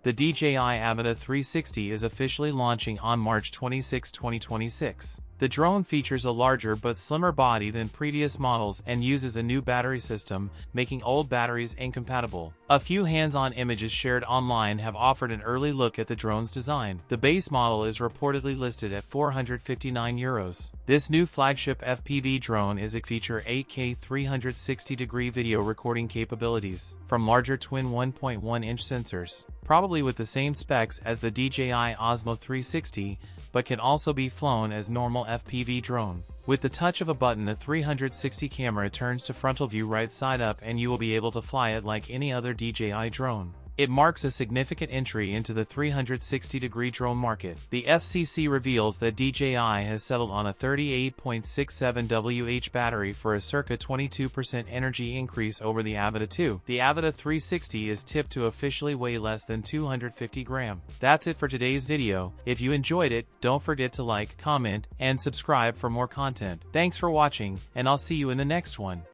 The DJI Avata 360 is officially launching on March 26, 2026. The drone features a larger but slimmer body than previous models and uses a new battery system, making old batteries incompatible. A few hands-on images shared online have offered an early look at the drone's design. The base model is reportedly listed at €459. This new flagship FPV drone is a feature 8K 360-degree video recording capabilities from larger twin 1.1-inch sensors, probably with the same specs as the DJI Osmo 360, but can also be flown as normal FPV drone. With the touch of a button, the 360 camera turns to frontal view right side up and you will be able to fly it like any other DJI drone. It marks a significant entry into the 360-degree drone market. The FCC reveals that DJI has settled on a 38.67 Wh battery for a circa 22% energy increase over the Avata 2. The Avata 360 is tipped to officially weigh less than 250 grams. That's it for today's video. If you enjoyed it, don't forget to like, comment, and subscribe for more content. Thanks for watching, and I'll see you in the next one.